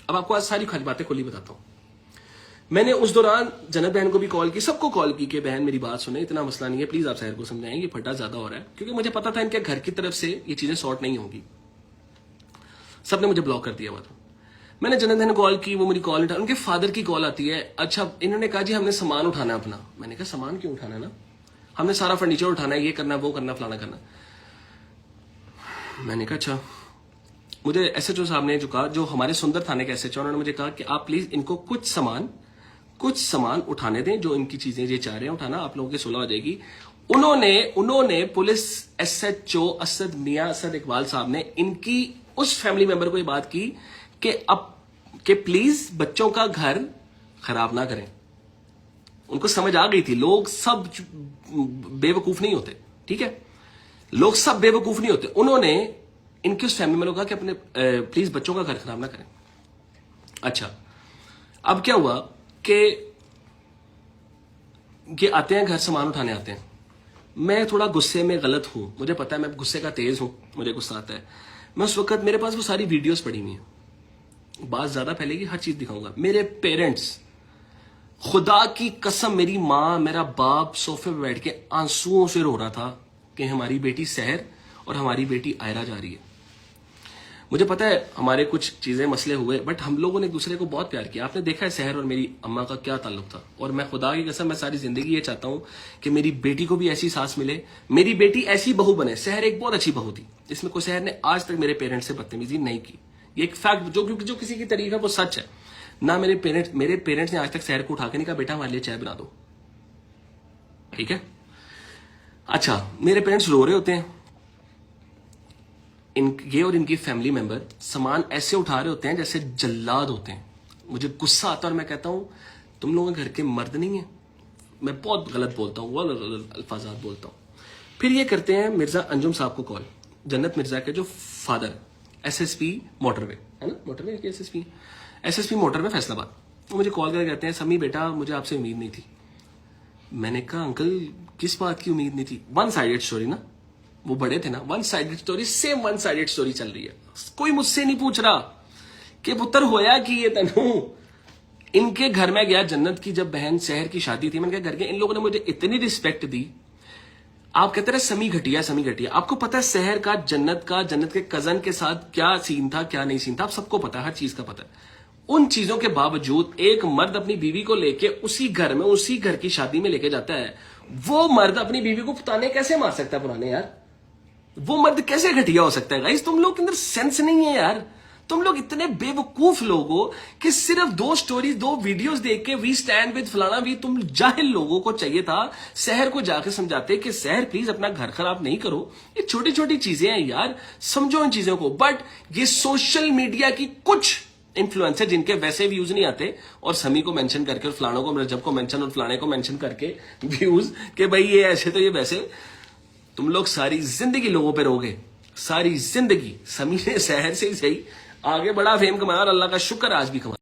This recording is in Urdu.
اب آپ کو آج ساری خالی باتیں کھلی بتاتا ہوں. میں نے اس دوران جنت بہن کو بھی کال کی, سب کو کال کی کہ بہن میری بات سنیں, اتنا مسئلہ نہیں ہے, پلیز آپ سحر کو سمجھائیں, یہ پھٹا زیادہ ہو رہا ہے, کیونکہ مجھے پتا تھا ان کے گھر کی طرف سے یہ چیزیں سارٹ نہیں ہوں گی. سب نے مجھے بلاک کر دیا ہوا تھا. میں نے جنت بہن کو کال کی, وہ میری کال اٹھا, ان کے فادر کی کال آتی ہے, اچھا انہوں نے کہا جی ہم نے سامان اٹھانا ہے اپنا. میں نے کہا سامان کیوں اٹھانا ہے, نا ہم نے سارا فرنیچر اٹھانا ہے, یہ کرنا وہ کرنا فلانا کرنا. میں نے کہا اچھا. مجھے ایس ایچ او صاحب نے جو کہا, جو ہمارے سندر تھانے کے ایس ایچ او, انہوں نے مجھے کہا کہ آپ پلیز ان کو کچھ سامان اٹھانے دیں, جو ان کی چیزیں یہ چاہ رہے ہیں اٹھانا, آپ لوگوں کی صلح ہو جائے گی. انہوں نے پولیس ایس ایچ او اسد میاں اسد اقبال صاحب نے ان کی اس فیملی ممبر کو یہ بات کی کہ پلیز بچوں کا گھر خراب نہ کریں. ان کو سمجھ آ گئی تھی, لوگ سب بے وقوف نہیں ہوتے, ٹھیک ہے, لوگ سب بے وقوف نہیں ہوتے. انہوں نے ان کی اس فیملی میں لوگ کہا کہ اپنے پلیز بچوں کا گھر خراب نہ کریں. اچھا اب کیا ہوا کہ یہ آتے ہیں گھر, سامان اٹھانے آتے ہیں. میں تھوڑا غصے میں غلط ہوں, مجھے پتا ہے میں غصے کا تیز ہوں, مجھے غصہ آتا ہے. میں اس وقت میرے پاس وہ ساری ویڈیوز پڑی ہوئی ہیں, بات زیادہ پھیلے گی, ہر چیز دکھاؤں گا. میرے پیرنٹس, خدا کی قسم, میری ماں میرا باپ صوفے پہ بیٹھ کے آنسوؤں سے رو رہا تھا کہ ہماری بیٹی سحر اور ہماری بیٹی آئرہ جا رہی ہے. مجھے پتا ہے ہمارے کچھ چیزیں مسئلے ہوئے, بٹ ہم لوگوں نے ایک دوسرے کو بہت پیار کیا. آپ نے دیکھا ہے سحر اور میری اماں کا کیا تعلق تھا, اور میں خدا کی قسم میں ساری زندگی یہ چاہتا ہوں کہ میری بیٹی کو بھی ایسی ساس ملے, میری بیٹی ایسی بہو بنے. سحر ایک بہت اچھی بہو تھی, اس میں کوئی سحر نے آج تک میرے پیرنٹس سے بدتمیزی نہیں کی. یہ ایک فیکٹ جو کسی کی تعریف ہے وہ سچ ہے. نہ میرے پیرنٹس نے آج تک سحر کو اٹھا کے نہیں کہا بیٹا ہمارے لیے چائے بنا دو, ٹھیک ہے. اچھا میرے پیرنٹس رو رہے ہوتے ہیں, یہ اور ان کی فیملی ممبر سامان ایسے اٹھا رہے ہوتے ہیں جیسے جلاد ہوتے ہیں. مجھے غصہ آتا ہے اور میں کہتا ہوں تم لوگوں کے گھر کے مرد نہیں ہیں. میں بہت غلط بولتا ہوں, بہت الفاظات بولتا ہوں. پھر یہ کرتے ہیں مرزا انجم صاحب کو کال, جنت مرزا کے جو father, S S P motorway ہے نا, motorway S S P motorway Faisalabad. وہ مجھے کال کر کے کہتے ہیں سمی بیٹا مجھے آپ سے امید نہیں تھی. میں نے کہا انکل کس بات کی امید نہیں تھی؟ ون سائیڈڈ اسٹوری نا, وہ بڑے تھے نا, one sided story, same one sided story چل رہی ہے. کوئی مجھ سے نہیں پوچھ رہا کہ پتر ہویا کہ یہ تنو. ان کے گھر میں گیا, جنت کی جب بہن سحر کی شادی تھی, میں نے کہا گھر کے ان لوگوں نے مجھے اتنی رسپیکٹ دی. آپ کہتے رہے سمی گھٹیا. آپ کو پتا ہے سحر کا جنت کے کزن کے ساتھ کیا سین تھا کیا نہیں سین تھا, آپ سب کو پتا ہے, ہر چیز کا پتا ہے. ان چیزوں کے باوجود ایک مرد اپنی بیوی کو لے کے اسی گھر کی شادی میں لے کے جاتا ہے. وہ مرد اپنی بیوی کو پتانے کیسے مار سکتا ہے پرانے یار؟ وہ مرد کیسے گھٹیا ہو سکتا ہے؟ گائز تم لوگ کے اندر سینس نہیں ہے یار. تم لوگ اتنے بے وقوف لوگ ہو کہ صرف 2 سٹوریز 2 ویڈیوز دیکھ کے وی سٹینڈ ود فلانا وی. تم جاہل لوگوں کو چاہیے تھا سحر کو جا کے سمجھاتے کہ سحر پلیز اپنا گھر خراب نہیں کرو, یہ چھوٹی چھوٹی چیزیں ہیں یار, سمجھو ان چیزوں کو. بٹ یہ سوشل میڈیا کی کچھ انفلوئنسر جن کے ویسے ویوز نہیں آتے, اور سمی کو مینشن کر کے اور فلانوں کو رجب کو مینشن اور فلانے کو مینشن کر کے ویوز کہ بھائی یہ ایسے تو یہ ویسے. تم لوگ ساری زندگی لوگوں پہ رہو گے, ساری زندگی. سمی نے سحر سے ہی صحیح آگے بڑا فیم کمایا اور اللہ کا شکر آج بھی کمایا.